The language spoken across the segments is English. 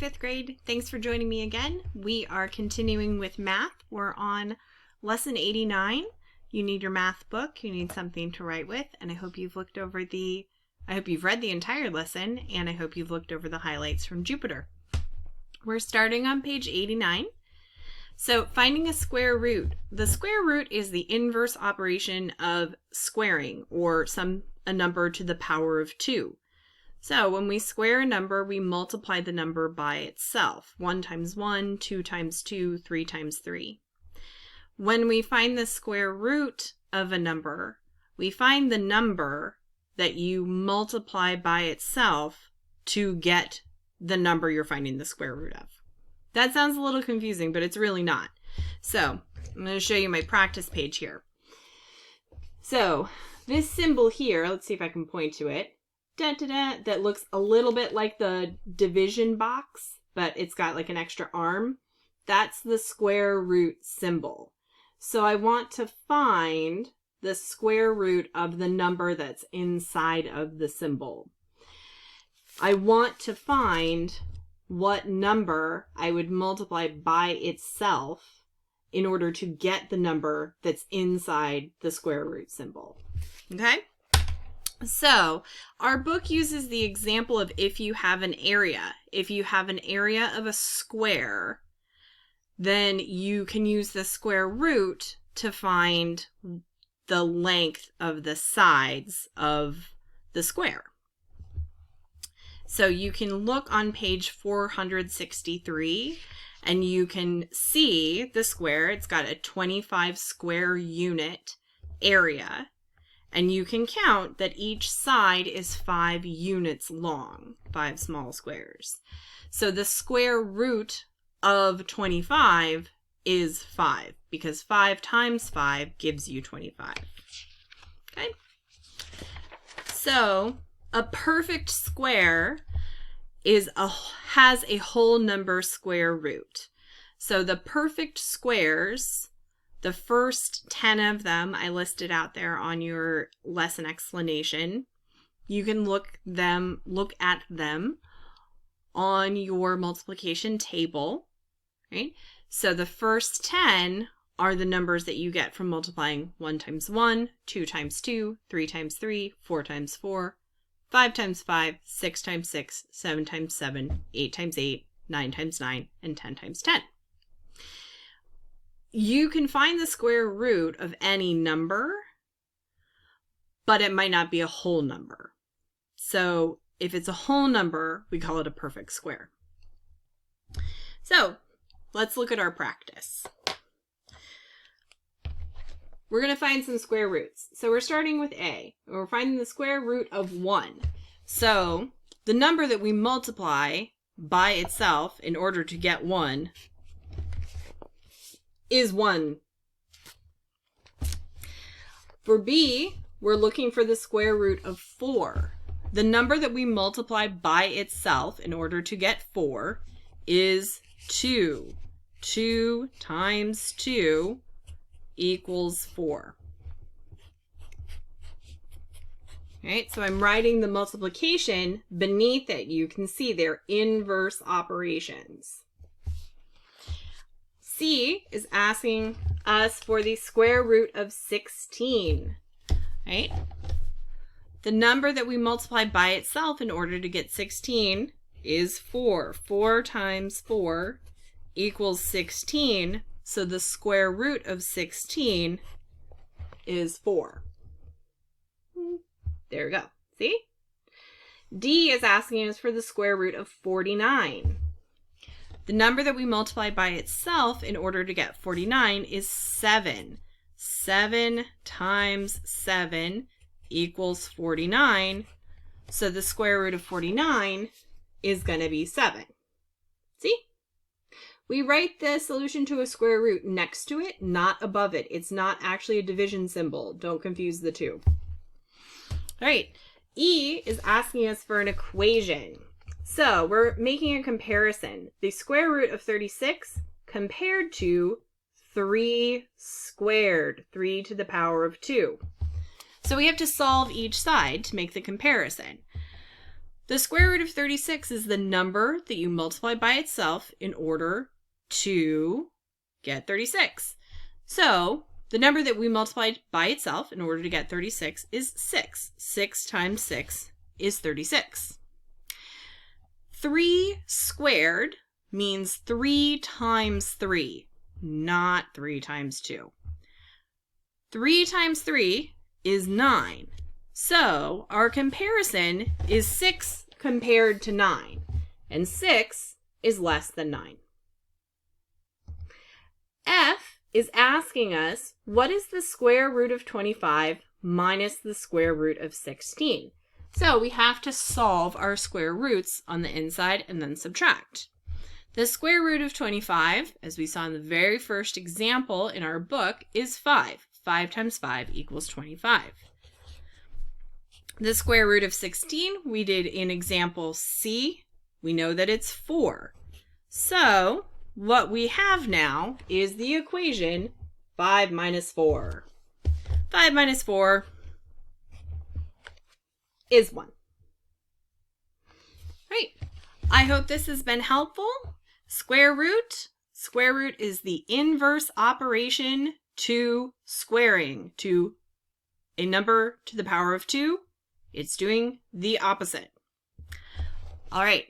fifth grade. Thanks for joining me again. We are continuing with math. We're on lesson 89. You need your math book. You need something to write with. And I hope you've read the entire lesson, and I hope you've looked over the highlights from Jupiter. We're starting on page 89. So finding a square root. The square root is the inverse operation of squaring, or a number to the power of 2. So when we square a number, we multiply the number by itself. 1 times 1, 2 times 2, 3 times 3. When we find the square root of a number, we find the number that you multiply by itself to get the number you're finding the square root of. That sounds a little confusing, but it's really not. So I'm going to show you my practice page here. So this symbol here, let's see if I can point to it. That looks a little bit like the division box, but it's got like an extra arm. That's the square root symbol. So I want to find the square root of the number that's inside of the symbol. I want to find what number I would multiply by itself in order to get the number that's inside the square root symbol. Okay? So our book uses the example of if you have an area. If you have an area of a square, then you can use the square root to find the length of the sides of the square. So you can look on page 463 and you can see the square. It's got a 25 square unit area. And you can count that each side is 5 units long, 5 small squares. So the square root of 25 is 5, because 5 times 5 gives you 25. Okay? So a perfect square has a whole number square root. So the perfect squares, the first 10 of them I listed out there on your lesson explanation. You can look at them on your multiplication table, right? So the first 10 are the numbers that you get from multiplying 1 times 1, 2 times 2, 3 times 3, 4 times 4, 5 times 5, 6 times 6, 7 times 7, 8 times 8, 9 times 9, and 10 times 10. You can find the square root of any number, but it might not be a whole number. So if it's a whole number, we call it a perfect square. So let's look at our practice. We're going to find some square roots. So we're starting with A. We're finding the square root of 1. So the number that we multiply by itself in order to get 1 is 1. For B, we're looking for the square root of 4. The number that we multiply by itself in order to get 4 is 2. 2 times 2 equals 4. All right, so I'm writing the multiplication beneath it. You can see they're inverse operations. C is asking us for the square root of 16, right? The number that we multiply by itself in order to get 16 is 4. 4 times 4 equals 16. So the square root of 16 is 4. There we go. See? D is asking us for the square root of 49. The number that we multiply by itself in order to get 49 is 7. 7 times 7 equals 49. So the square root of 49 is going to be 7. See? We write the solution to a square root next to it, not above it. It's not actually a division symbol. Don't confuse the two. All right. E is asking us for an equation. So we're making a comparison. The square root of 36 compared to 3 squared, 3 to the power of 2. So we have to solve each side to make the comparison. The square root of 36 is the number that you multiply by itself in order to get 36. So the number that we multiplied by itself in order to get 36 is 6. 6 times 6 is 36. 3 squared means 3 times 3, not 3 times 2. 3 times 3 is 9. So our comparison is 6 compared to 9, and 6 is less than 9. F is asking us, what is the square root of 25 minus the square root of 16? So we have to solve our square roots on the inside and then subtract. The square root of 25, as we saw in the very first example in our book, is 5. 5 times 5 equals 25. The square root of 16 we did in example C. We know that it's 4. So what we have now is the equation 5 minus 4. 5 minus 4 is 1. Right. I hope this has been helpful. Square root is the inverse operation to squaring, to a number to the power of 2. It's doing the opposite. All right.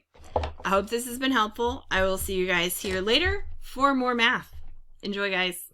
I hope this has been helpful. I will see you guys here later for more math. Enjoy, guys.